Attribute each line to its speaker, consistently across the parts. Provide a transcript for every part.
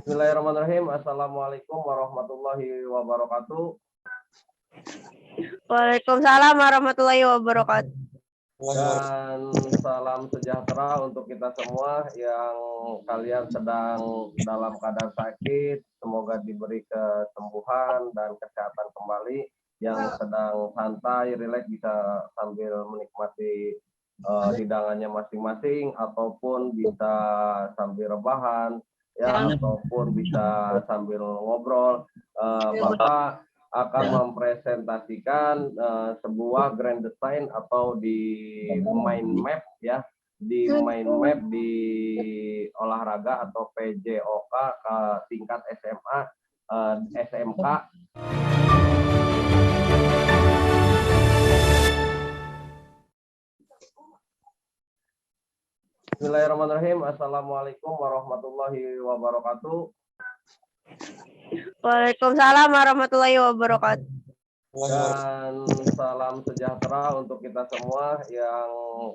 Speaker 1: Bismillahirrahmanirrahim. Assalamualaikum warahmatullahi wabarakatuh.
Speaker 2: Waalaikumsalam warahmatullahi wabarakatuh.
Speaker 1: Dan salam sejahtera untuk kita semua yang kalian sedang dalam keadaan sakit. Semoga diberi kesembuhan dan kesehatan kembali. Yang sedang santai, rileks bisa sambil menikmati hidangannya masing-masing, ataupun bisa sambil rebahan, ya, ataupun bisa sambil ngobrol. Bapak akan mempresentasikan sebuah grand design atau di mind map, ya, di mind map di olahraga atau PJOK tingkat SMA, SMK. Bismillahirrahmanirrahim. Assalamualaikum warahmatullahi wabarakatuh.
Speaker 2: Waalaikumsalam warahmatullahi wabarakatuh.
Speaker 1: Dan salam sejahtera untuk kita semua yang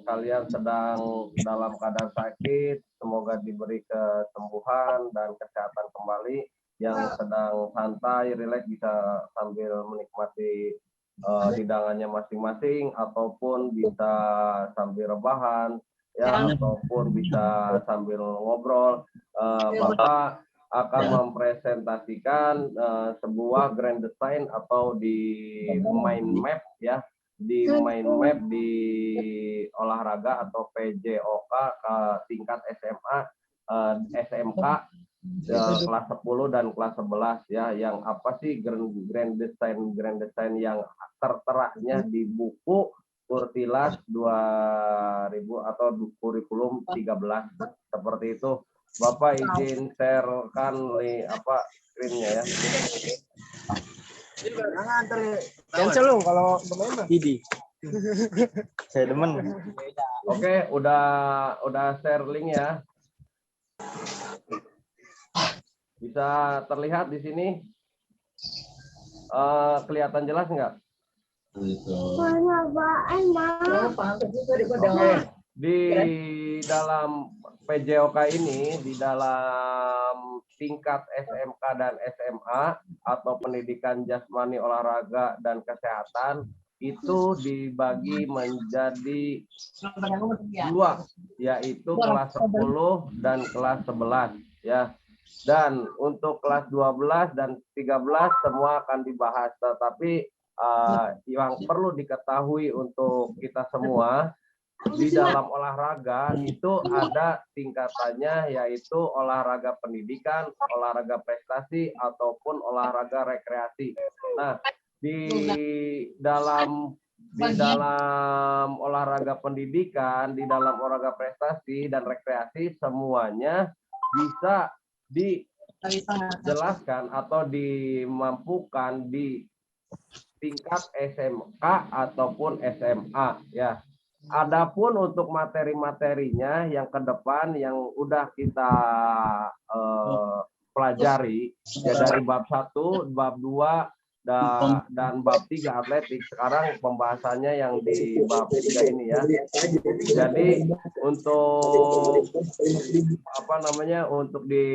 Speaker 1: kalian sedang dalam keadaan sakit. Semoga diberi kesembuhan dan kesehatan kembali. Yang sedang santai, rileks bisa sambil menikmati hidangannya masing-masing, ataupun bisa sambil rebahan, ya, ataupun bisa sambil ngobrol. Bapak akan mempresentasikan sebuah grand design atau di mind map, ya, di mind map di olahraga atau PJOK tingkat SMA, SMK, kelas 10 dan kelas 11, ya. Yang apa sih grand design yang terteranya di buku Kurtilas 2000 atau kurikulum 13, seperti itu. Bapak izin sharekan screen-nya, ya.
Speaker 3: Cancel lo kalau teman-teman. Idi. Saya demen.
Speaker 1: Oke, udah share link, ya. Bisa terlihat di sini? Kelihatan jelas nggak? Oke, di dalam PJOK ini, di dalam tingkat SMK dan SMA atau pendidikan jasmani, olahraga, dan kesehatan, itu dibagi menjadi dua, yaitu kelas 10 dan kelas 11, ya. Dan untuk kelas 12 dan 13 semua akan dibahas, tetapi yang perlu diketahui untuk kita semua, di dalam olahraga itu ada tingkatannya, yaitu olahraga pendidikan, olahraga prestasi, ataupun olahraga rekreasi. Nah, di dalam olahraga pendidikan, di dalam olahraga prestasi dan rekreasi, semuanya bisa dijelaskan atau dimampukan di tingkat SMK ataupun SMA, ya. Adapun untuk materi-materinya yang ke depan yang udah kita pelajari, ya, dari bab 1, bab 2, dan bab 3 atletik. Sekarang pembahasannya yang di bab 3 ini, ya. Jadi untuk untuk di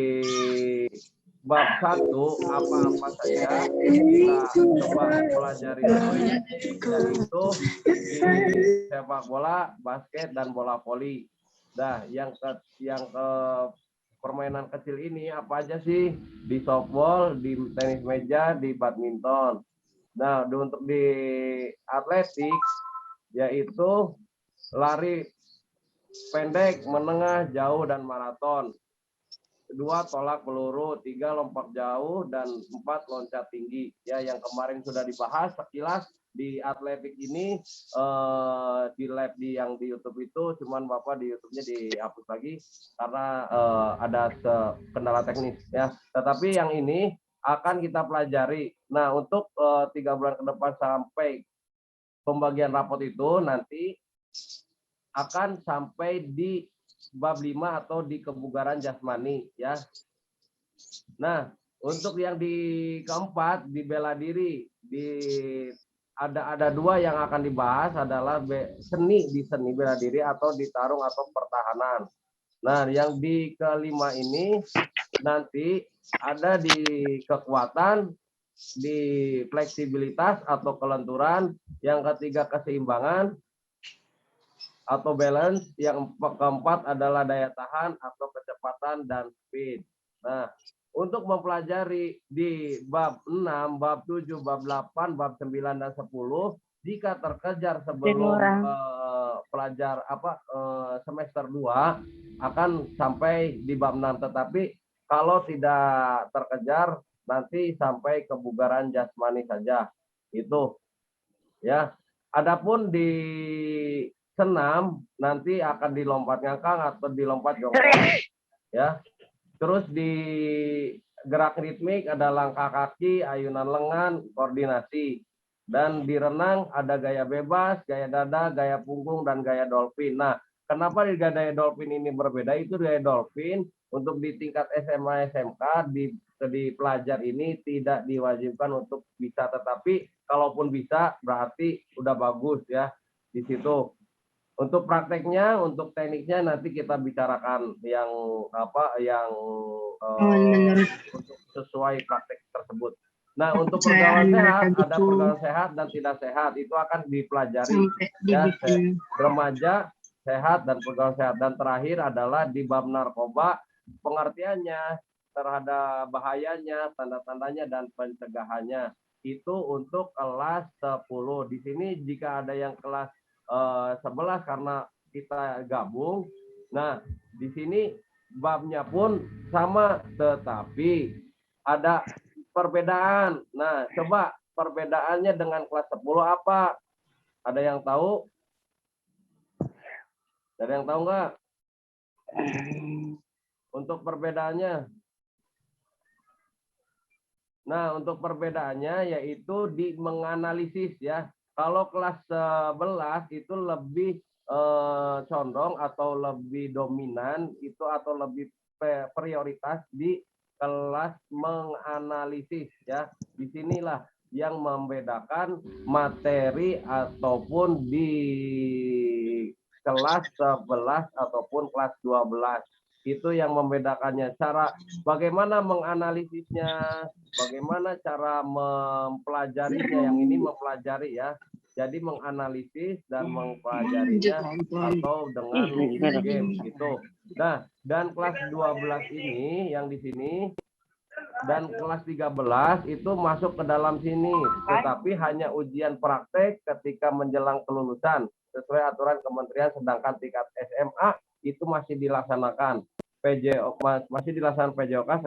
Speaker 1: bab 1 apa saja kita coba pelajari lagi, yaitu di sepak bola, basket, dan bola voli. Nah, yang ke permainan kecil ini apa aja sih? Di softball, di tenis meja, di badminton. Nah, untuk di atletik yaitu lari pendek, menengah, jauh, dan maraton. 2 tolak peluru, 3 lompat jauh, dan 4 loncat tinggi, ya, yang kemarin sudah dibahas sekilas. Di atletik ini di lab yang di YouTube itu, cuman Bapak di YouTube-nya dihapus lagi karena ada kendala teknis, ya. Tetapi yang ini akan kita pelajari. Nah, untuk 3 bulan ke depan sampai pembagian rapot itu nanti akan sampai di bab 5 atau di kebugaran jasmani, ya. Nah, untuk yang di keempat, di bela diri, ada 2 yang akan dibahas, adalah seni bela diri atau di tarung atau pertahanan. Nah, yang di kelima ini nanti ada di kekuatan, di fleksibilitas atau kelenturan, yang ketiga keseimbangan atau balance, yang keempat adalah daya tahan atau kecepatan dan speed. Nah, untuk mempelajari di bab 6, bab 7, bab 8, bab 9 dan 10 jika terkejar sebelum semester 2 akan sampai di bab 6, tetapi kalau tidak terkejar nanti sampai kebugaran jasmani saja. Itu ya. Adapun di senam nanti akan dilompat ngangkang atau dilompat jongkok ya. Terus di gerak ritmik ada langkah kaki, ayunan lengan, koordinasi. Dan di renang ada gaya bebas, gaya dada, gaya punggung, dan gaya dolphin. Nah, kenapa di gaya dolphin ini berbeda? Itu gaya dolphin untuk di tingkat SMA SMK di pelajar ini tidak diwajibkan untuk bisa, tetapi kalaupun bisa berarti udah bagus ya di situ. Untuk prakteknya, untuk tekniknya nanti kita bicarakan yang untuk sesuai praktek tersebut. Nah, untuk pergaulan sehat ada pergaulan sehat dan tidak sehat, itu akan dipelajari ya, remaja sehat dan pergaulan sehat. Dan terakhir adalah di bab narkoba, pengertiannya terhadap bahayanya, tanda-tandanya dan pencegahannya. Itu untuk kelas 10. Di sini jika ada yang kelas 11 karena kita gabung. Nah, di sini babnya pun sama, tetapi ada perbedaan. Nah, coba perbedaannya dengan kelas 10 apa? Ada yang tahu? Ada yang tahu nggak? Untuk perbedaannya. Nah, untuk perbedaannya yaitu di menganalisis ya. Kalau kelas 11 itu lebih condong atau lebih dominan itu atau lebih prioritas di kelas menganalisis ya. Disinilah yang membedakan materi ataupun di kelas 11 ataupun kelas 12. Itu yang membedakannya. Cara bagaimana menganalisisnya, bagaimana cara mempelajarinya. Yang ini mempelajari ya. Jadi menganalisis dan mempelajarinya atau dengan game gitu. Nah, dan kelas 12 ini yang di sini dan kelas 13 itu masuk ke dalam sini, tetapi hanya ujian praktek ketika menjelang kelulusan sesuai aturan kementerian, sedangkan tingkat SMA itu masih dilaksanakan PJOK,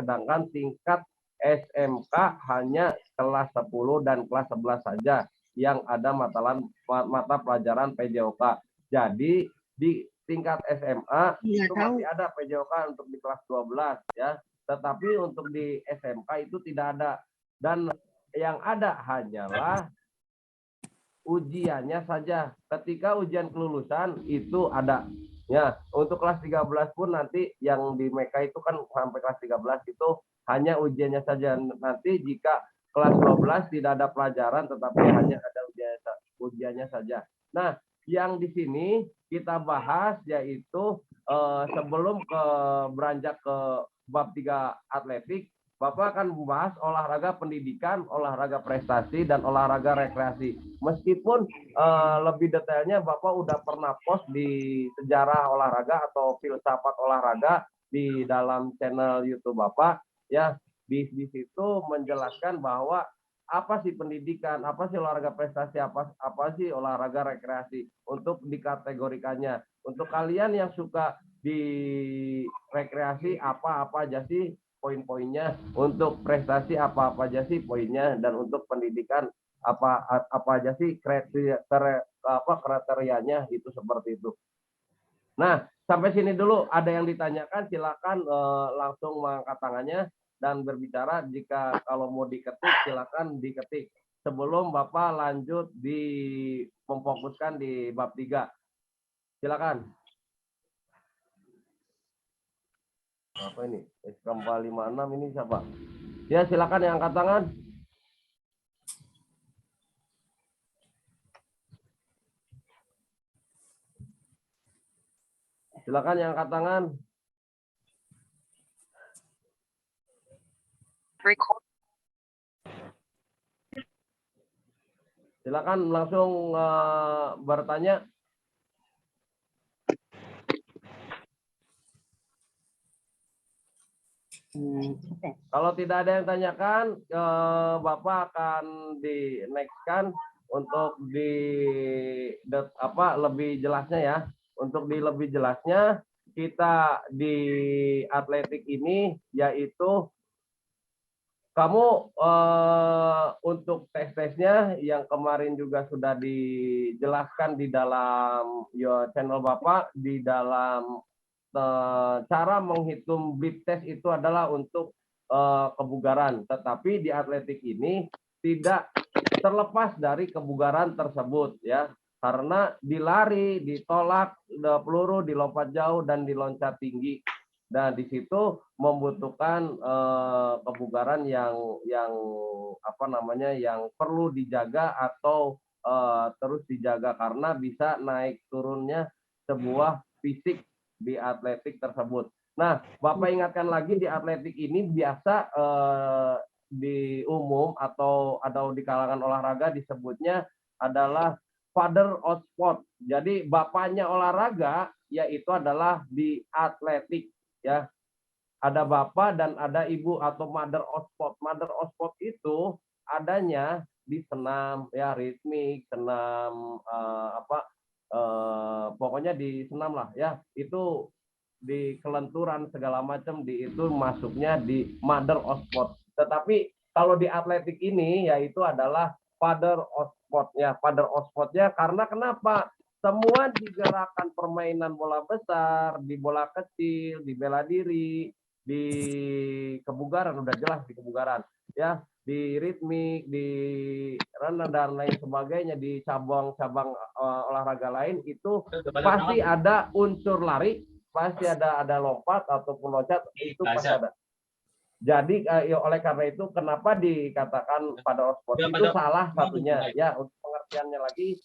Speaker 1: sedangkan tingkat SMK hanya kelas 10 dan kelas 11 saja yang ada mata pelajaran PJOK. Jadi di tingkat SMA itu masih ada PJOK untuk di kelas 12 ya. Tetapi untuk di SMK itu tidak ada. Dan yang ada hanyalah ujiannya saja. Ketika ujian kelulusan itu ada. Ya, untuk kelas 13 pun nanti yang di Meka itu kan sampai kelas 13 itu hanya ujiannya saja. Nanti jika kelas 12 tidak ada pelajaran tetapi hanya ada ujiannya saja. Nah, yang di sini kita bahas yaitu sebelum beranjak ke bab 3 atletik, Bapak akan membahas olahraga pendidikan, olahraga prestasi, dan olahraga rekreasi. Meskipun lebih detailnya Bapak udah pernah post di sejarah olahraga atau filsafat olahraga di dalam channel YouTube Bapak, ya di situ menjelaskan bahwa apa sih pendidikan, apa sih olahraga prestasi, apa sih olahraga rekreasi untuk dikategorikannya. Untuk kalian yang suka di rekreasi apa aja sih poin-poinnya, untuk prestasi apa aja sih poinnya, dan untuk pendidikan apa aja sih kriterianya, itu seperti itu. Nah, sampai sini dulu. Ada yang ditanyakan silakan langsung mengangkat tangannya dan berbicara. Jika kalau mau diketik silakan diketik sebelum Bapak lanjut memfokuskan di bab 3. Silakan. Apa ini? SK 456 ini siapa? Ya, silakan yang angkat tangan. Silakan yang angkat tangan. Silakan langsung bertanya. Kalau tidak ada yang tanyakan, Bapak akan di next-kan untuk lebih jelasnya ya. Untuk di lebih jelasnya kita di atletik ini yaitu kamu untuk tes-tesnya yang kemarin juga sudah dijelaskan di dalam channel Bapak di dalam cara menghitung bip test itu adalah untuk kebugaran, tetapi di atletik ini tidak terlepas dari kebugaran tersebut ya, karena di lari, ditolak, peluru, dilompat jauh dan diloncat tinggi. Dan di situ membutuhkan kebugaran yang perlu dijaga atau terus dijaga karena bisa naik turunnya sebuah fisik di atletik tersebut. Nah, Bapak ingatkan lagi di atletik ini biasa di umum atau di kalangan olahraga disebutnya adalah father of sport. Jadi bapaknya olahraga yaitu adalah di atletik ya. Ada bapak dan ada ibu atau mother of sport. Mother of sport itu adanya di senam ya, ritmik, senam pokoknya di senam lah ya, itu di kelenturan segala macam itu masuknya di mother of sport. Tetapi kalau di atletik ini yaitu adalah father of sport ya. Father of sport-nya karena kenapa? Semua digerakkan permainan bola besar, di bola kecil, di bela diri, di kebugaran, udah jelas di kebugaran ya, di ritmik, di renang dan lain sebagainya, di cabang-cabang olahraga lain itu pasti ada unsur lari, pasti ada lompat ataupun loncat, itu pasti ada. Jadi oleh karena itu kenapa dikatakan pada sport itu salah satunya ya, untuk pengertiannya lagi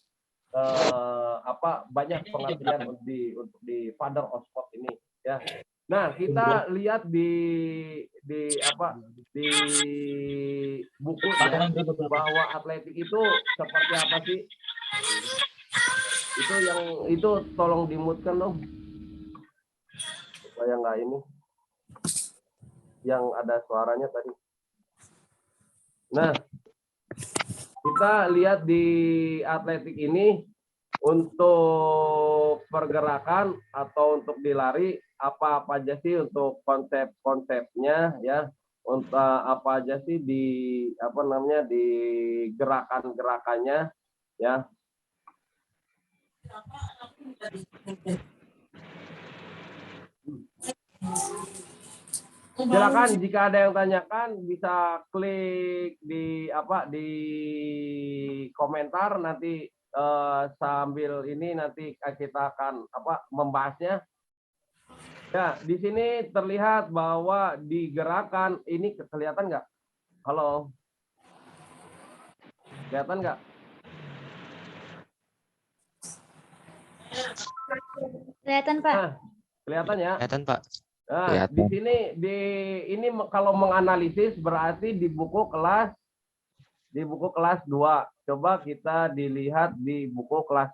Speaker 1: banyak pengertian untuk di father of sport ini ya. Nah, kita lihat di bukunya bahwa atletik itu seperti apa sih? Itu tolong dimutkan dong. Supaya nggak ini. Yang ada suaranya tadi. Nah, kita lihat di atletik ini untuk pergerakan atau untuk dilari apa aja sih untuk konsep-konsepnya ya, untuk apa aja sih di di gerakan-gerakannya ya. Silakan jika ada yang tanyakan bisa klik di komentar nanti sambil ini nanti kita akan membahasnya. Ya, di sini terlihat bahwa di gerakan ini kelihatan nggak? Halo, kelihatan nggak?
Speaker 4: Kelihatan, Pak.
Speaker 1: Nah, kelihatan ya?
Speaker 5: Kelihatan, Pak.
Speaker 1: Nah, di sini ini kalau menganalisis berarti di buku kelas 2. Coba kita dilihat di buku kelas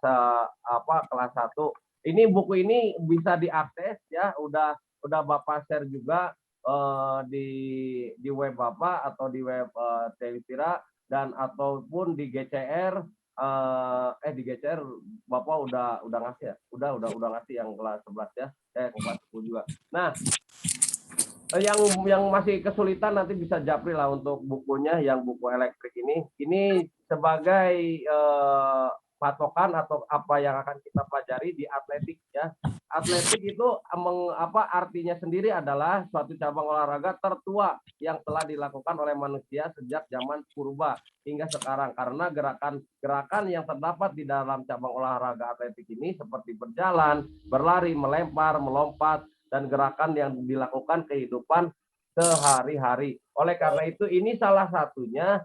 Speaker 1: kelas 1. Ini buku ini bisa diakses ya, udah Bapak share juga di web Bapak atau di web Televira dan ataupun di GCR di GCR Bapak udah ngasih ya? Udah ngasih yang kelas 11 ya. Kelas 10 juga. Nah, yang masih kesulitan nanti bisa japri lah untuk bukunya yang buku elektrik ini. Ini sebagai patokan atau apa yang akan kita pelajari di atletik ya. Atletik itu artinya sendiri adalah suatu cabang olahraga tertua yang telah dilakukan oleh manusia sejak zaman purba hingga sekarang, karena gerakan yang terdapat di dalam cabang olahraga atletik ini seperti berjalan, berlari, melempar, melompat, dan gerakan yang dilakukan kehidupan sehari-hari. Oleh karena itu ini salah satunya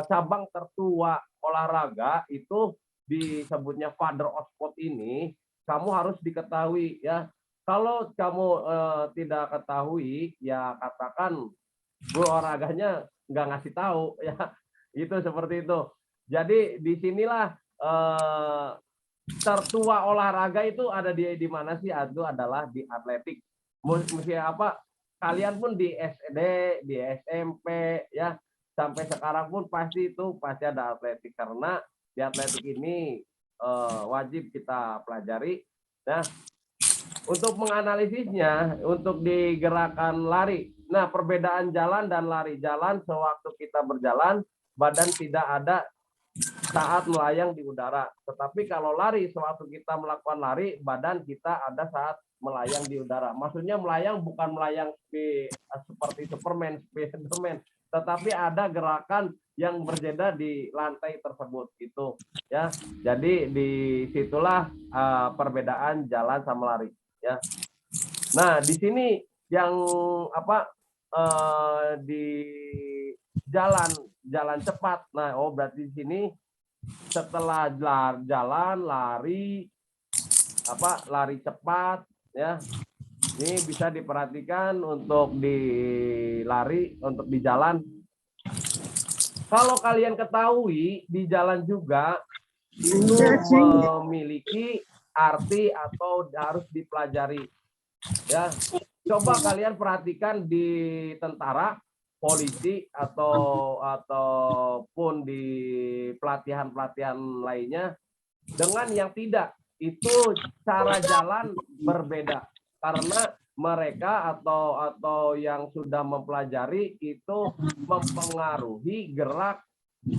Speaker 1: cabang tertua olahraga itu disebutnya father of sport ini, kamu harus diketahui ya. Kalau kamu tidak ketahui ya katakan guru olahraganya nggak ngasih tahu ya. Itu seperti itu. Jadi disinilah tertua olahraga itu ada di mana sih? Itu adalah di atletik. Mesti apa? Kalian pun di SD, di SMP ya, sampai sekarang pun pasti ada atletik, karena di atletik ini wajib kita pelajari. Nah, untuk menganalisisnya, untuk di gerakan lari. Nah, perbedaan jalan dan lari. Jalan sewaktu kita berjalan, badan tidak ada saat melayang di udara. Tetapi kalau lari, sewaktu kita melakukan lari, badan kita ada saat melayang di udara. Maksudnya melayang bukan melayang seperti Superman, Spiderman, tetapi ada gerakan yang berbeda di lantai tersebut gitu ya. Jadi disitulah perbedaan jalan sama lari ya. Nah, di sini yang di jalan cepat. Nah, berarti di sini setelah jalan, lari cepat ya. Ini bisa diperhatikan untuk di lari, untuk di jalan. Kalau kalian ketahui di jalan juga itu memiliki arti atau harus dipelajari ya. Coba kalian perhatikan di tentara, polisi ataupun di pelatihan lainnya dengan yang tidak, itu cara jalan berbeda karena mereka atau yang sudah mempelajari itu mempengaruhi gerak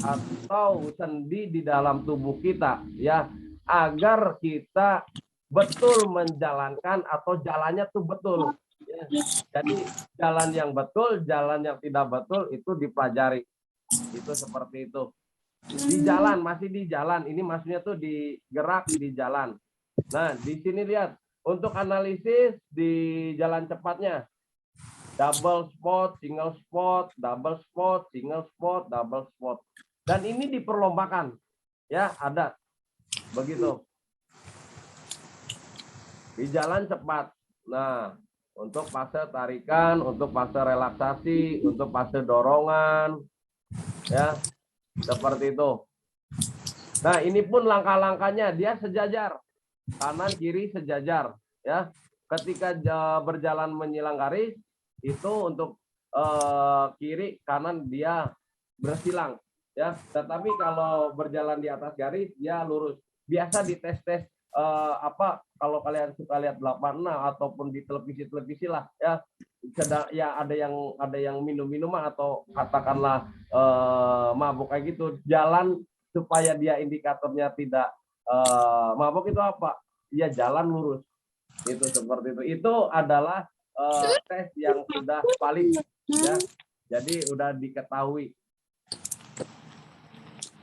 Speaker 1: atau sendi di dalam tubuh kita ya, agar kita betul menjalankan atau jalannya tuh betul. Ya. Jadi jalan yang betul, jalan yang tidak betul itu dipelajari. Itu seperti itu. Di jalan, masih di jalan. Ini maksudnya tuh di gerak di jalan. Nah, di sini lihat untuk analisis di jalan cepatnya. Double spot, single spot, double spot, single spot, double spot. Dan ini diperlombakan. Ya, ada. Begitu. Di jalan cepat. Nah, untuk fase tarikan, untuk fase relaksasi, untuk fase dorongan, ya seperti itu. Nah, ini pun langkah-langkahnya dia sejajar, kanan kiri sejajar, ya. Ketika berjalan menyilang garis itu untuk kiri kanan dia bersilang, ya. Tetapi kalau berjalan di atas garis dia lurus. Biasa di tes-tes kalau kalian suka lihat 86 ataupun di televisi lah ya, ada yang minum atau katakanlah mabuk kayak gitu, jalan supaya dia indikatornya tidak mabuk itu apa? Ya jalan lurus. Itu seperti itu adalah tes yang sudah valid ya. Jadi udah diketahui.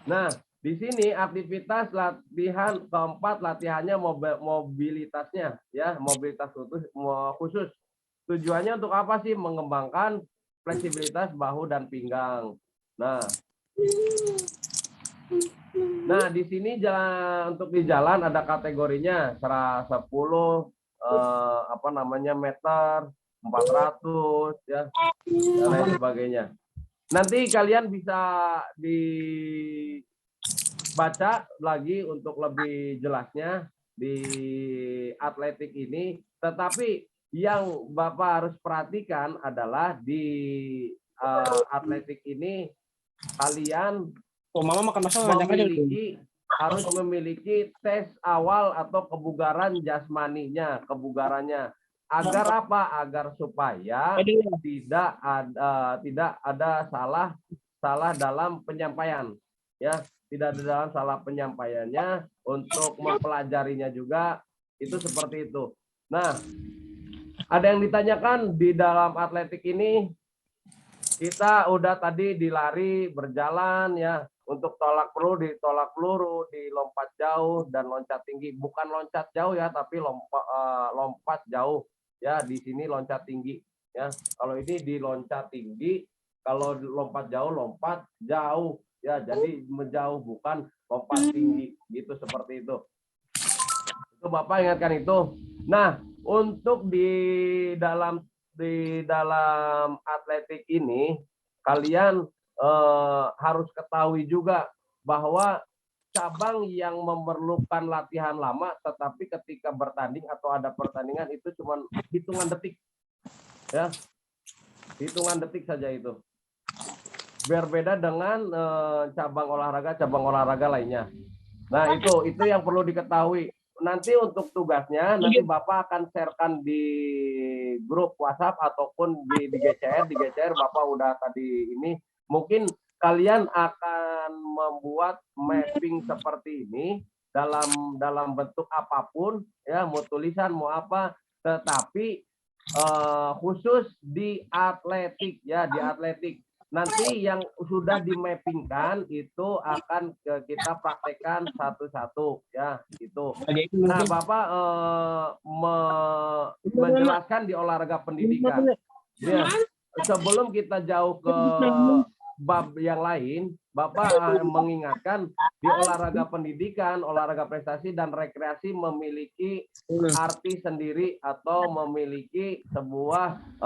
Speaker 1: Nah, di sini aktivitas latihan keempat, latihannya mobilitasnya ya, mobilitas khusus. Tujuannya untuk apa sih? Mengembangkan fleksibilitas bahu dan pinggang. Nah di sini untuk di jalan ada kategorinya 10 meter, 400 ya, dan lain sebagainya. Nanti kalian bisa baca lagi untuk lebih jelasnya di atletik ini. Tetapi yang Bapak harus perhatikan adalah di atletik ini kalian harus memiliki tes awal atau kebugaran jasmaninya, kebugarannya. Agar apa? Agar supaya tidak ada salah dalam penyampaian ya. Tidak ada dalam salah penyampaiannya, untuk mempelajarinya juga itu seperti itu. Nah, ada yang ditanyakan di dalam atletik ini, kita udah tadi di lari, berjalan ya, untuk tolak peluru, di lompat jauh dan loncat tinggi. Bukan loncat jauh ya, tapi lompat jauh ya. Di sini loncat tinggi ya. Kalau ini di loncat tinggi, kalau lompat jauh ya, jadi menjauh bukan lompat tinggi gitu, seperti itu. Itu Bapak ingatkan itu. Nah, untuk di dalam di dalam atletik ini kalian harus ketahui juga bahwa cabang yang memerlukan latihan lama tetapi ketika bertanding atau ada pertandingan itu cuma hitungan detik, ya, hitungan detik saja itu. Berbeda dengan cabang olahraga lainnya. Nah itu yang perlu diketahui. Nanti untuk tugasnya nanti Bapak akan sharekan di grup WhatsApp ataupun di GCR Bapak udah tadi ini. Mungkin kalian akan membuat mapping seperti ini dalam bentuk apapun, ya, mau tulisan mau apa, tetapi khusus di atletik, ya, di atletik. Nanti yang sudah dimappingkan itu akan kita praktekkan satu-satu, ya, itu. Nah, Bapak menjelaskan di olahraga pendidikan. Ya, sebelum kita jauh ke bab yang lain, Bapak mengingatkan di olahraga pendidikan, olahraga prestasi dan rekreasi memiliki arti sendiri atau memiliki sebuah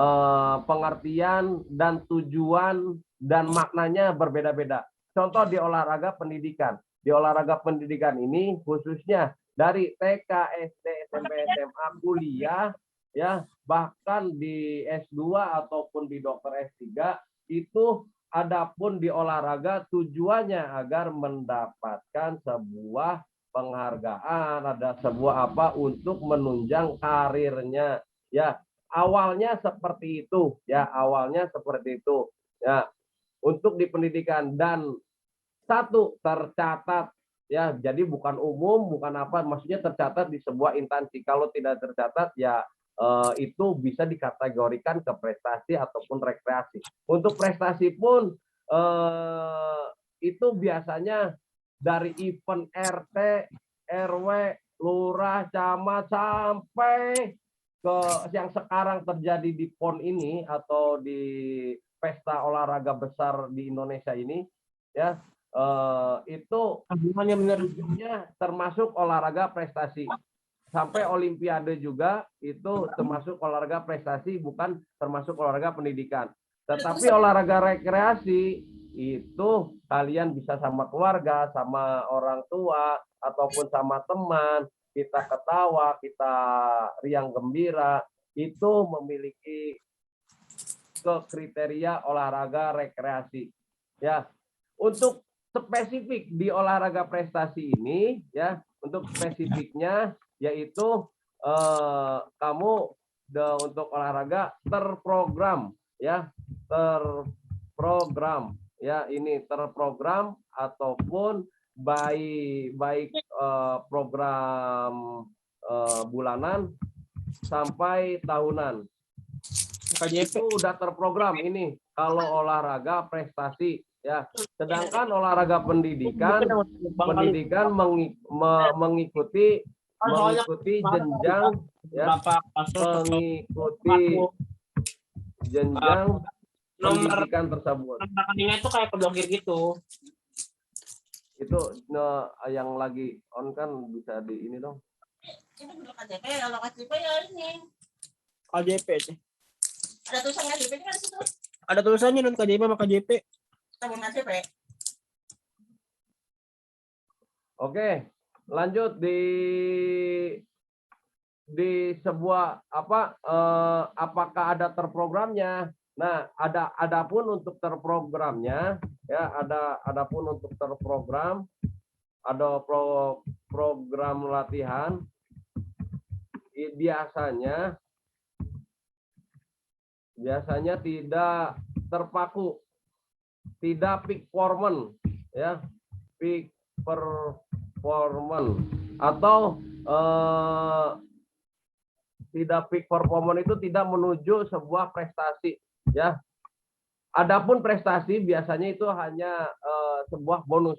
Speaker 1: pengertian dan tujuan dan maknanya berbeda-beda. Contoh di olahraga pendidikan. Di olahraga pendidikan ini khususnya dari TK, SD, SMP, SMA, kuliah, ya, bahkan di S2 ataupun di dokter S3 itu adapun di olahraga tujuannya agar mendapatkan sebuah penghargaan, ada sebuah apa untuk menunjang karirnya, ya. Awalnya seperti itu, ya, awalnya seperti itu, ya, untuk di pendidikan. Dan satu, tercatat, ya, jadi bukan umum, bukan apa, maksudnya tercatat di sebuah instansi. Kalau tidak tercatat, ya itu bisa dikategorikan ke prestasi ataupun rekreasi. Untuk prestasi pun itu biasanya dari event RT, RW, lurah, camat, sampai ke yang sekarang terjadi di PON ini atau di pesta olahraga besar di Indonesia ini, ya, itu ujungnya termasuk olahraga prestasi. Sampai olimpiade juga itu termasuk olahraga prestasi, bukan termasuk olahraga pendidikan. Tetapi olahraga rekreasi itu kalian bisa sama keluarga, sama orang tua, ataupun sama teman, kita ketawa, kita riang gembira, itu memiliki kriteria olahraga rekreasi. Ya, untuk spesifik di olahraga prestasi ini, ya, untuk spesifiknya yaitu kamu untuk olahraga terprogram, ya, terprogram, ya, ini terprogram ataupun baik program bulanan sampai tahunan. Itu udah terprogram ini kalau olahraga prestasi, ya. Sedangkan olahraga pendidikan mengikuti jenjang, ya, mengikuti jenjang pendidikan tersebut.
Speaker 5: Rekeningnya itu kayak keblokir gitu.
Speaker 1: Itu yang lagi on kan bisa di ini dong.
Speaker 5: Itu bentuk KJP, kalau KJP ya ini.
Speaker 3: KJP sih.
Speaker 5: Ada tulisannya KJP kan di situ.
Speaker 3: Ada tulisannya non KJP sama KJP.
Speaker 5: Tabung KJP.
Speaker 1: Oke, lanjut di sebuah apa, apakah ada terprogramnya? Nah, adapun untuk terprogramnya, ya, adapun untuk terprogram, ada program latihan biasanya tidak terpaku, tidak peak performance, ya, peak performance atau tidak peak performance itu tidak menuju sebuah prestasi, ya. Adapun prestasi biasanya itu hanya sebuah bonus.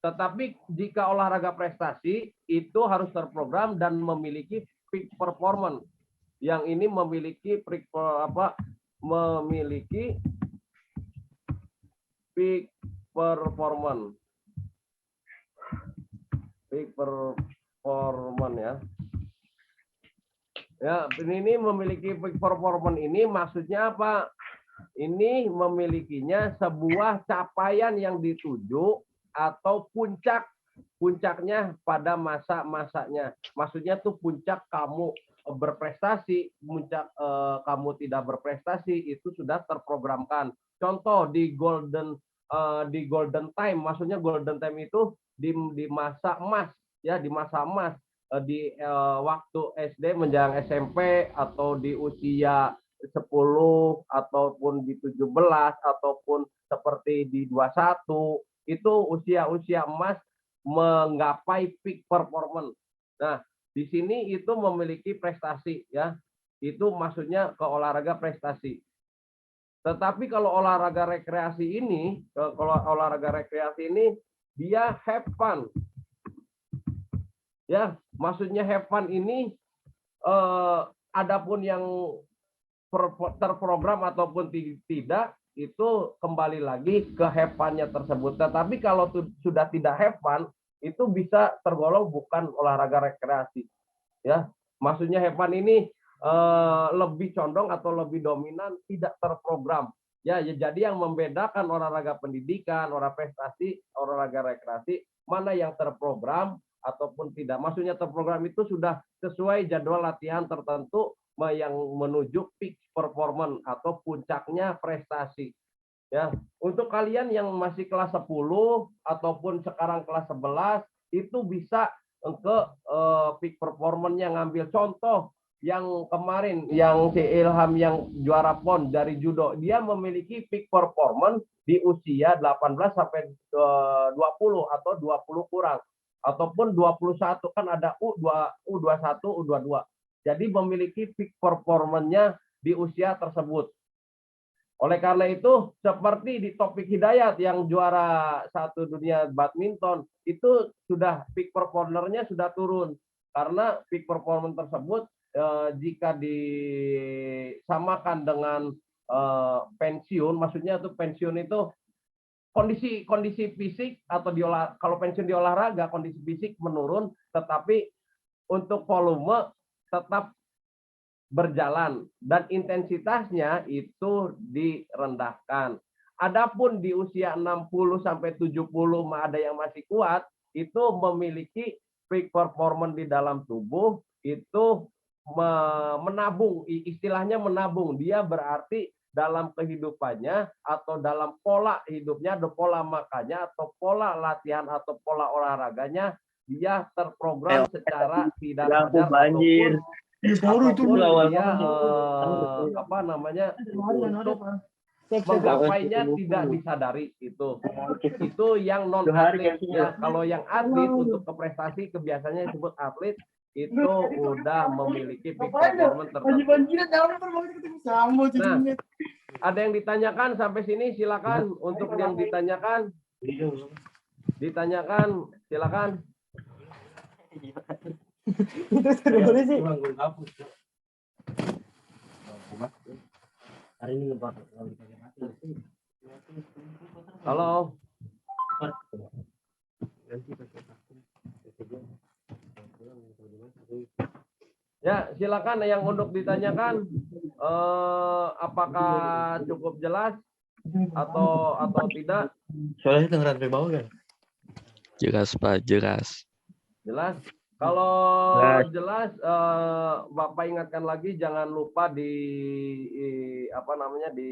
Speaker 1: Tetapi jika olahraga prestasi itu harus terprogram dan memiliki peak performance. Yang ini memiliki peak performance. Peak performance, ya. Ya, ini memiliki peak performance ini maksudnya apa? Ini memilikinya sebuah capaian yang dituju atau puncaknya pada masa-masanya. Maksudnya tuh puncak kamu berprestasi, puncak kamu tidak berprestasi itu sudah terprogramkan. Contoh di golden time, maksudnya golden time itu di masa emas, ya di masa emas, di waktu SD menjelang SMP atau di usia 10 ataupun di 17 ataupun seperti di 21 itu usia-usia emas menggapai peak performance. Nah, di sini itu memiliki prestasi ya. Itu maksudnya ke olahraga prestasi. Tetapi kalau olahraga rekreasi ini, dia have fun. Ya, maksudnya have fun ini adapun yang terprogram ataupun tidak itu kembali lagi ke have fun-nya tersebut. Tetapi kalau sudah tidak have fun itu bisa tergolong bukan olahraga rekreasi. Ya, maksudnya have fun ini lebih condong atau lebih dominan tidak terprogram. Ya, jadi yang membedakan olahraga pendidikan, olahraga prestasi, olahraga rekreasi mana yang terprogram ataupun tidak. Maksudnya terprogram itu sudah sesuai jadwal latihan tertentu yang menuju peak performance atau puncaknya prestasi. Ya, untuk kalian yang masih kelas 10 ataupun sekarang kelas 11 itu bisa ke peak performance-nya ngambil contoh yang kemarin yang si Ilham yang juara PON dari judo, dia memiliki peak performance di usia 18 sampai 20 atau 20 kurang ataupun 21 kan ada U21, U22. Jadi memiliki peak performance-nya di usia tersebut. Oleh karena itu, seperti di Taufik Hidayat yang juara 1 dunia badminton, itu sudah peak performance-nya sudah turun. Karena peak performance tersebut jika disamakan dengan pensiun, maksudnya itu pensiun itu kondisi fisik atau kalau pensiun di olahraga kondisi fisik menurun, tetapi untuk volume tetap berjalan dan intensitasnya itu direndahkan. Adapun di usia 60 sampai 70 ada yang masih kuat, itu memiliki peak performance di dalam tubuh itu menabung, istilahnya menabung. Dia berarti dalam kehidupannya atau dalam pola hidupnya, ada pola makannya atau pola latihan atau pola olahraganya dia terprogram secara tidak sadar ataupun dia apa namanya untuk menggapainya tidak disadari. Itu yang non atlet ya. Kalau yang atlet untuk ke prestasi kebiasaannya disebut atlet itu udah memiliki peak performance tertentu. Nah, ada yang ditanyakan sampai sini silakan. Untuk yang ditanyakan silakan. Halo. Ya, silakan yang untuk ditanyakan apakah cukup jelas atau tidak?
Speaker 3: Soalnya dengeran sampai bawah kan?
Speaker 6: Jelas Pak, jelas.
Speaker 1: Jelas. Kalau jelas, Bapak ingatkan lagi jangan lupa di apa namanya di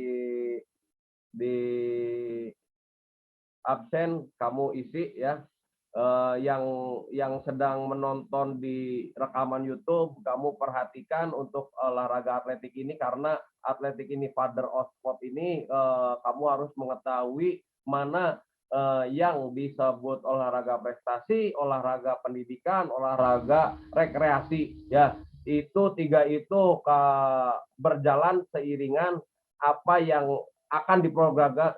Speaker 1: absen kamu isi ya. Yang sedang menonton di rekaman YouTube, kamu perhatikan untuk olahraga atletik ini karena atletik ini father of sport ini kamu harus mengetahui mana yang disebut olahraga prestasi, olahraga pendidikan, olahraga rekreasi ya. Itu tiga itu berjalan seiringan apa yang akan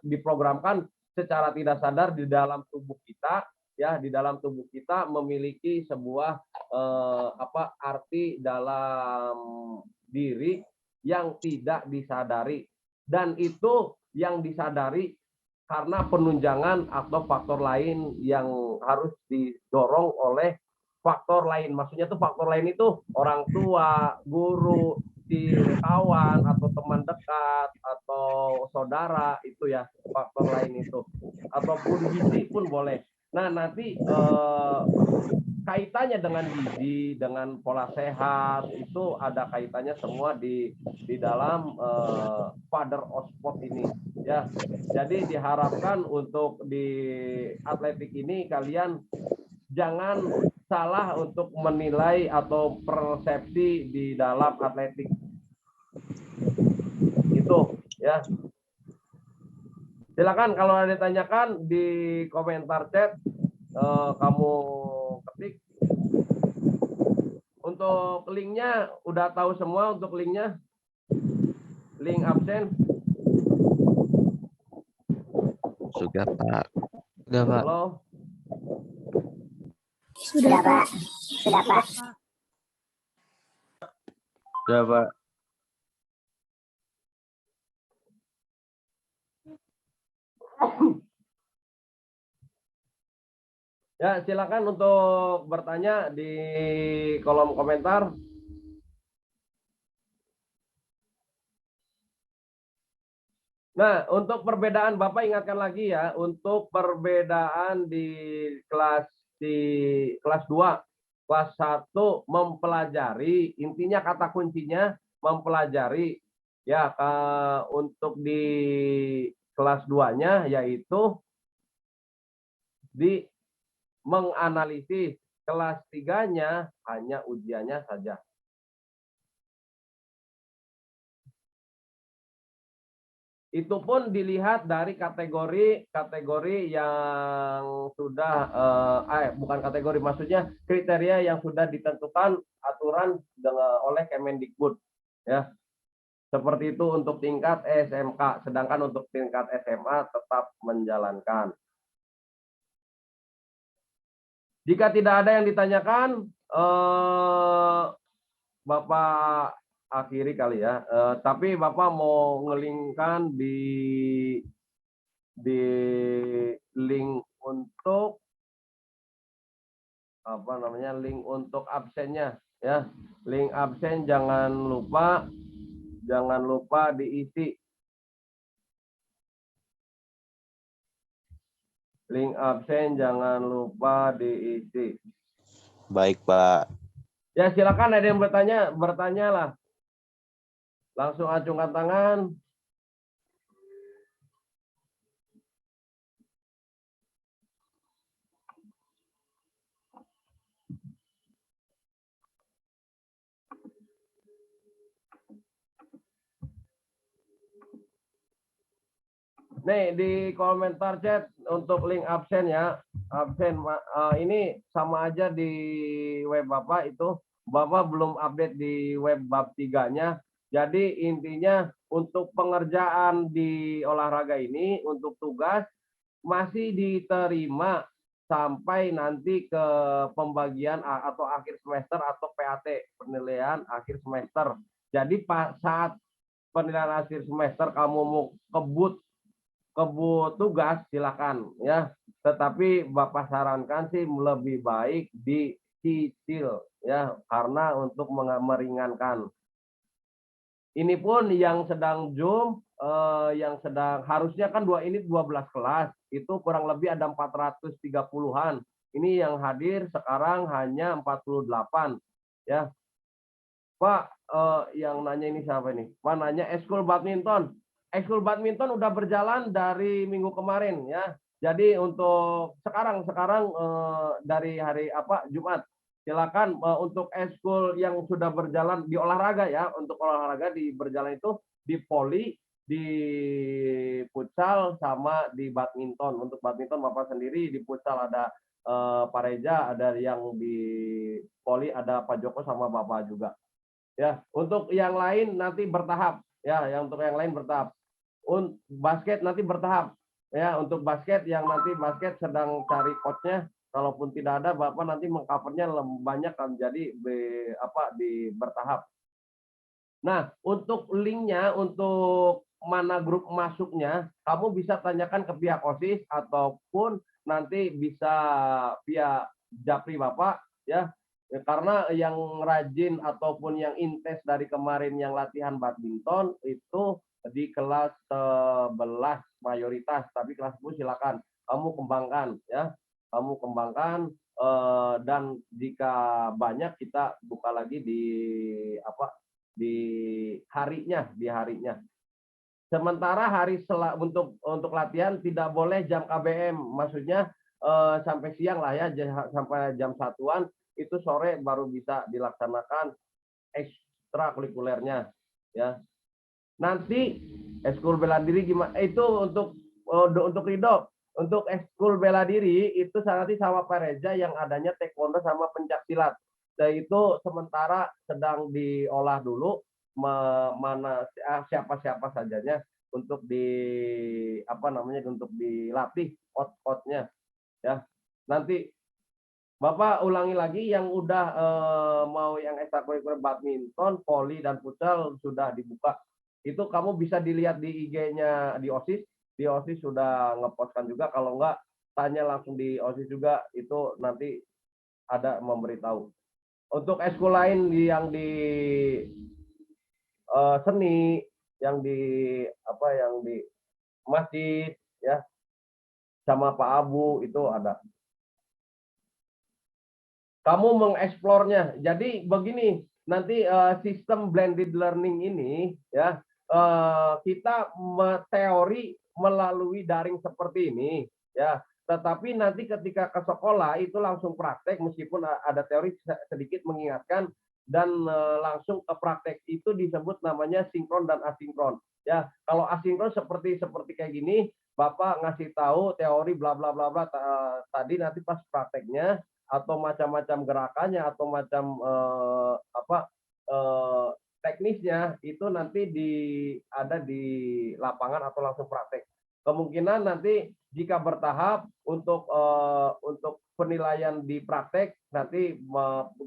Speaker 1: diprogramkan secara tidak sadar di dalam tubuh kita. Ya, di dalam tubuh kita memiliki sebuah arti dalam diri yang tidak disadari, dan itu yang disadari karena penunjangan atau faktor lain yang harus didorong oleh faktor lain. Maksudnya tuh faktor lain itu orang tua, guru, si kawan atau teman dekat atau saudara itu ya, faktor lain itu. Ataupun gizi pun boleh. Nah, nanti kaitannya dengan gizi, dengan pola sehat itu ada kaitannya semua di dalam Father of Sport ini ya. Jadi diharapkan untuk di atletik ini kalian jangan salah untuk menilai atau persepsi di dalam atletik itu ya. Silakan kalau ada ditanyakan di komentar chat, kamu ketik. Untuk linknya udah tahu semua, untuk linknya, link absen.
Speaker 6: Sudah Pak.
Speaker 3: Udah, Pak.
Speaker 1: Halo.
Speaker 4: Sudah, Pak. Sudah, Pak.
Speaker 3: Udah, Pak.
Speaker 1: Ya, silakan untuk bertanya di kolom komentar. Nah, untuk perbedaan Bapak ingatkan lagi ya, untuk perbedaan di kelas 2, kelas 1 mempelajari, intinya kata kuncinya mempelajari ya. Untuk di kelas 2-nya yaitu di menganalisis, kelas 3-nya hanya ujiannya saja. Itu pun dilihat dari kategori yang sudah bukan kategori, maksudnya kriteria yang sudah ditentukan aturan oleh Kemendikbud ya. Seperti itu untuk tingkat SMK, sedangkan untuk tingkat SMA tetap menjalankan. Jika tidak ada yang ditanyakan, Bapak akhiri kali ya. Tapi Bapak mau ngelingkan di link untuk apa namanya, link untuk absennya ya. Link absen jangan lupa diisi. Link absen jangan lupa diisi.
Speaker 7: Baik, Pak.
Speaker 1: Ya, silakan ada yang bertanyalah. Langsung acungkan tangan. Nih di komentar chat untuk link absen ya. Absen ini sama aja di web Bapak itu. Bapak belum update di web bab 3-nya. Jadi intinya untuk pengerjaan di olahraga ini untuk tugas masih diterima sampai nanti ke pembagian atau akhir semester atau PAT, penilaian akhir semester. Jadi saat penilaian akhir semester kamu mau kebut tugas silakan ya, tetapi Bapak sarankan sih lebih baik dicicil ya, karena untuk meringankan. Ini pun yang sedang Zoom, yang sedang harusnya kan ini 12 kelas, itu kurang lebih ada 430-an. Ini yang hadir sekarang hanya 48 ya. Pak, yang nanya ini siapa ini? Pak nanya ekskul badminton. Ekskul badminton udah berjalan dari minggu kemarin ya. Jadi untuk sekarang dari hari Jumat. Silakan untuk ekskul yang sudah berjalan di olahraga ya. Untuk olahraga berjalan itu di voli, di futsal sama di badminton. Untuk badminton Bapak sendiri, di futsal ada Pak Reza, ada yang di voli ada Pak Joko sama Bapak juga. Ya, untuk yang lain nanti bertahap ya, untuk yang lain bertahap. Basket nanti bertahap ya. Untuk basket yang nanti basket sedang cari coachnya, kalaupun tidak ada Bapak nanti mengcovernya banyak kan, jadi bertahap. Nah, untuk linknya, untuk mana grup masuknya, kamu bisa tanyakan ke pihak OSIS ataupun nanti bisa via Japri Bapak ya. Karena yang rajin ataupun yang intens dari kemarin yang latihan badminton itu di kelas 11 mayoritas, tapi kelas 10 silakan kamu kembangkan ya. Kamu kembangkan dan jika banyak kita buka lagi di harinya. Sementara hari untuk latihan tidak boleh jam KBM, maksudnya sampai siang lah ya, sampai jam 1-an, itu sore baru bisa dilaksanakan ekstrakurikulernya ya. Nanti ekskul bela diri gimana? Itu untuk Ridho. Untuk ekskul bela diri itu nanti sama Pak Reza yang adanya taekwondo sama pencaksilat. Dan itu sementara sedang diolah dulu mana siapa-siapa sajanya untuk untuk dilatih out-outnya ya. Nanti Bapak ulangi lagi yang udah mau yang ekstrakurikuler badminton, voli dan futsal sudah dibuka. Itu kamu bisa dilihat di IG-nya di OSIS. Di OSIS sudah ngepostkan juga. Kalau enggak, tanya langsung di OSIS juga. Itu nanti ada memberitahu. Untuk ekskul lain yang di seni, yang di masjid, ya, sama Pak Abu itu ada. Kamu mengeksplornya. Jadi begini, nanti sistem blended learning ini ya kita teori melalui daring seperti ini ya. Tetapi nanti ketika ke sekolah itu langsung praktek meskipun ada teori sedikit mengingatkan dan langsung ke praktek itu disebut namanya sinkron dan asinkron. Ya, kalau asinkron seperti kayak gini, Bapak ngasih tahu teori bla bla bla bla tadi nanti pas prakteknya atau macam-macam gerakannya atau macam teknisnya itu nanti ada di lapangan atau langsung praktek. Kemungkinan nanti jika bertahap untuk penilaian di praktek nanti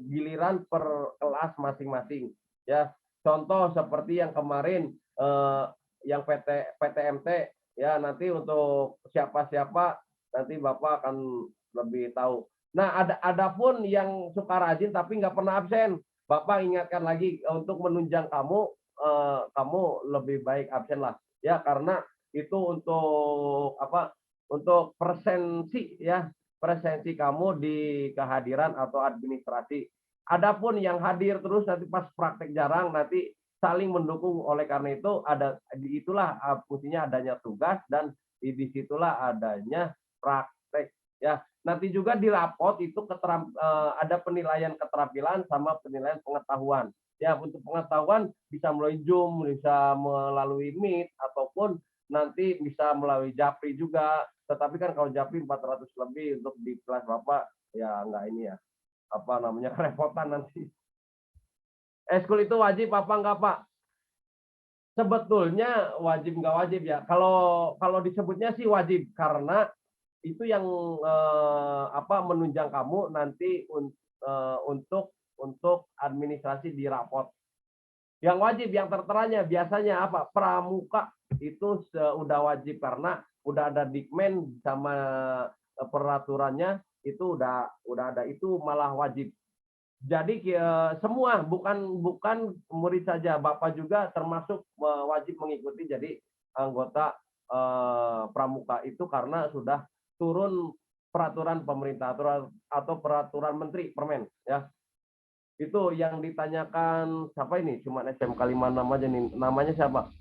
Speaker 1: giliran per kelas masing-masing ya. Contoh seperti yang kemarin yang PTMT ya, nanti untuk siapa-siapa nanti Bapak akan lebih tahu. Nah, ada pun yang suka rajin tapi nggak pernah absen. Bapak ingatkan lagi untuk menunjang kamu, kamu lebih baik absen lah. Ya, karena itu untuk untuk presensi ya, presensi kamu di kehadiran atau administrasi. Adapun yang hadir terus nanti pas praktek jarang nanti saling mendukung. Oleh karena itu itulah fungsinya adanya tugas dan disitulah adanya praktek ya. Nanti juga di rapot itu ada penilaian keterampilan sama penilaian pengetahuan. Ya, untuk pengetahuan bisa melalui Zoom, bisa melalui Meet, ataupun nanti bisa melalui Japri juga. Tetapi kan kalau Japri 400 lebih untuk di kelas Bapak, ya enggak ini ya. Kerepotan nanti. Eskul itu wajib apa enggak, Pak? Sebetulnya wajib enggak wajib ya. Kalau disebutnya sih wajib, karena itu yang menunjang kamu nanti untuk administrasi di rapot. Yang wajib, yang terteranya biasanya apa? Pramuka itu sudah wajib karena udah ada dikmen sama peraturannya itu udah ada, itu malah wajib. Jadi semua bukan murid saja, Bapak juga termasuk wajib mengikuti jadi anggota pramuka itu karena sudah turun peraturan pemerintah atau peraturan menteri permen ya. Itu yang ditanyakan siapa ini? Cuma SMK 56 aja nih. Namanya siapa?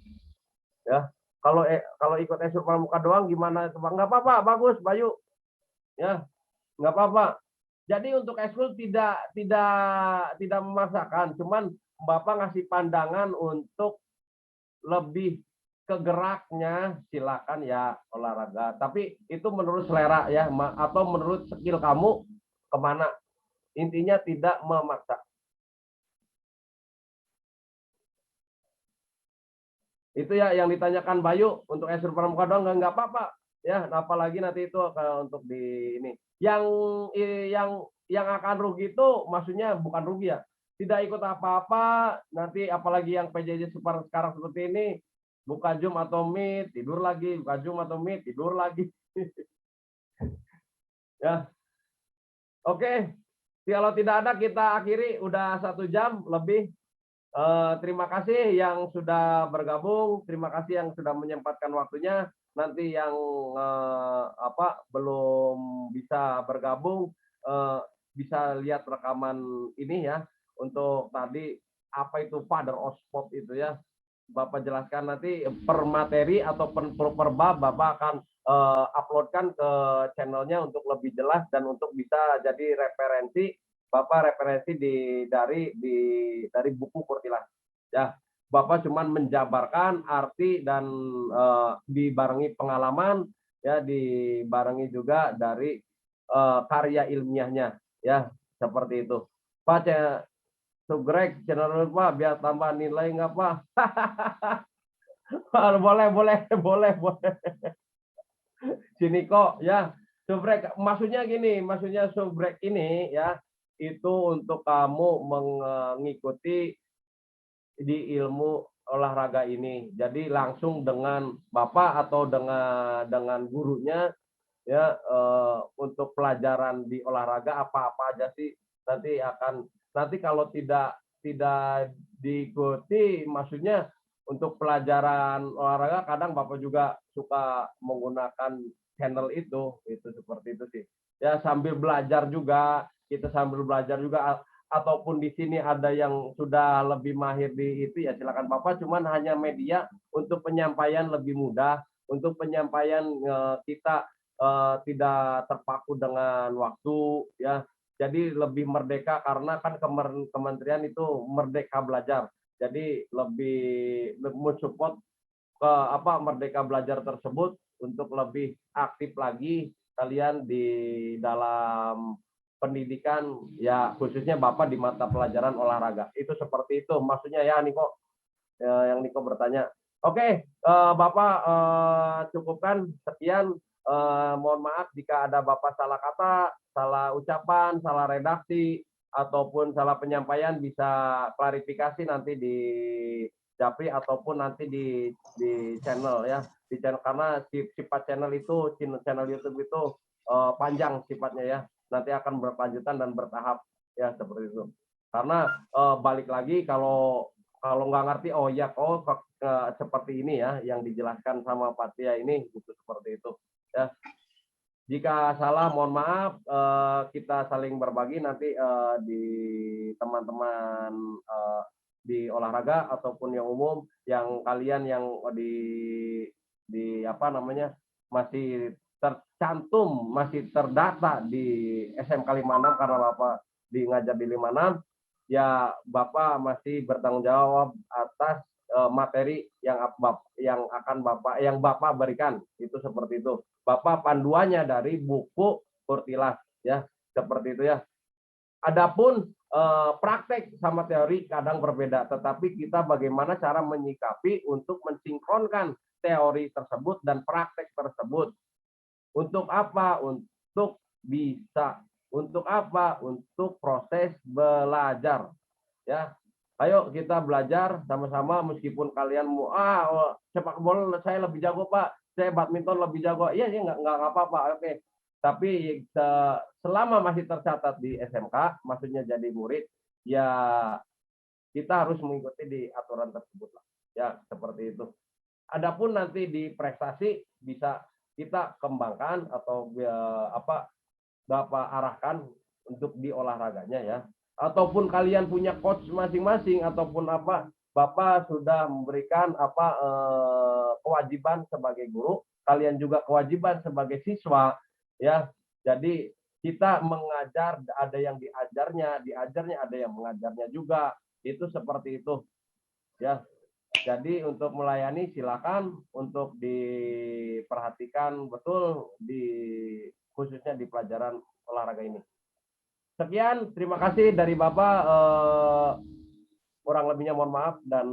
Speaker 1: Ya. Kalau ikut ekskul pramuka doang gimana? Enggak apa-apa, bagus Bayu. Ya. Enggak apa-apa. Jadi untuk ekskul tidak memaksakan, cuman Bapak ngasih pandangan untuk lebih kegeraknya silakan ya olahraga, tapi itu menurut selera ya, atau menurut skill kamu kemana, intinya tidak memaksa. Itu ya yang ditanyakan Bayu. Untuk ekskul pramuka doang nggak apa-apa ya, apalagi nanti itu untuk di ini yang akan rugi itu maksudnya bukan rugi ya, tidak ikut apa-apa nanti, apalagi yang PJJ sekarang seperti ini, buka Zoom atau Meet, tidur lagi, buka Zoom atau Meet, tidur lagi. Ya. Oke. Kalau tidak ada kita akhiri, udah 1 jam lebih. Terima kasih yang sudah bergabung, terima kasih yang sudah menyempatkan waktunya. Nanti yang belum bisa bergabung bisa lihat rekaman ini ya. Untuk tadi apa itu father of sport itu ya, Bapak jelaskan nanti per materi atau per bab Bapak akan uploadkan ke channelnya untuk lebih jelas dan untuk bisa jadi referensi. Bapak referensi dari buku Kurtilah. Ya, Bapak cuman menjabarkan arti dan dibarengi pengalaman, ya, dibarengi juga dari karya ilmiahnya, ya, seperti itu. Pak Sugrek channel Pak biar tambah nilai nggak Pak? boleh. Sini kok ya. Subrek maksudnya gini, maksudnya subrek ini ya itu untuk kamu mengikuti di ilmu olahraga ini. Jadi langsung dengan Bapak atau dengan gurunya ya untuk pelajaran di olahraga apa-apa aja sih nanti kalau tidak diikuti, maksudnya untuk pelajaran olahraga kadang Bapak juga suka menggunakan channel itu seperti itu sih. Ya sambil belajar juga, kita sambil belajar juga, ataupun di sini ada yang sudah lebih mahir di itu ya silakan Bapak, cuman hanya media untuk penyampaian lebih mudah, untuk penyampaian kita tidak terpaku dengan waktu ya. Jadi lebih merdeka karena kan kementerian itu merdeka belajar. Jadi lebih mensupport ke merdeka belajar tersebut untuk lebih aktif lagi kalian di dalam pendidikan ya, khususnya Bapak di mata pelajaran olahraga. Itu seperti itu maksudnya ya Niko. Yang Niko bertanya. Oke, Bapak cukupkan sekian. Mohon maaf jika ada Bapak salah kata, salah ucapan, salah redaksi, ataupun salah penyampaian, bisa klarifikasi nanti di Japri ataupun nanti di channel ya, di channel, karena sifat channel YouTube itu panjang sifatnya ya, nanti akan berkelanjutan dan bertahap ya seperti itu. Karena balik lagi kalau nggak ngerti, seperti ini ya yang dijelaskan sama Pak Tia ini, gitu seperti itu. Ya, jika salah mohon maaf, kita saling berbagi nanti di teman-teman di olahraga ataupun yang umum, yang kalian yang di masih tercantum, masih terdata di SMK 56 karena Bapak ngajar di 56, ya Bapak masih bertanggung jawab atas materi yang Bapak berikan, itu seperti itu. Bapak panduannya dari buku Kurtilah ya, seperti itu ya. Adapun praktek sama teori kadang berbeda, tetapi kita bagaimana cara menyikapi untuk mensinkronkan teori tersebut dan praktek tersebut. Untuk apa? Untuk bisa. Untuk apa? Untuk proses belajar. Ya, ayo kita belajar sama-sama, meskipun kalian mau sepak bola saya lebih jago Pak, saya badminton lebih jago, iya ya nggak apa-apa, oke. Tapi selama masih tercatat di SMK, maksudnya jadi murid, ya kita harus mengikuti di aturan tersebut lah. Ya seperti itu. Adapun nanti di prestasi bisa kita kembangkan atau Bapak arahkan untuk di olahraganya ya. Ataupun kalian punya coach masing-masing ataupun Bapak sudah memberikan kewajiban sebagai guru, kalian juga kewajiban sebagai siswa ya. Jadi kita mengajar, ada yang diajarnya ada yang mengajarnya juga, itu seperti itu ya. Jadi untuk melayani silakan untuk diperhatikan betul khususnya di pelajaran olahraga ini. Sekian, terima kasih dari Bapak. Kurang lebihnya mohon maaf dan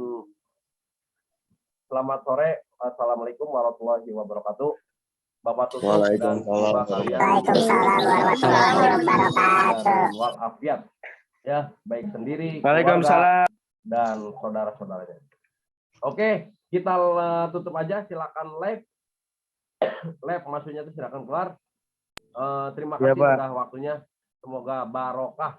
Speaker 1: selamat sore. Assalamualaikum warahmatullahi wabarakatuh. Bapak tutup dan semoga kalian walafiat ya, baik sendiri, keluarga, dan saudara-saudaranya. Oke, kita tutup aja. Silakan live maksudnya itu silakan keluar. Terima kasih sudah waktunya. Semoga barokah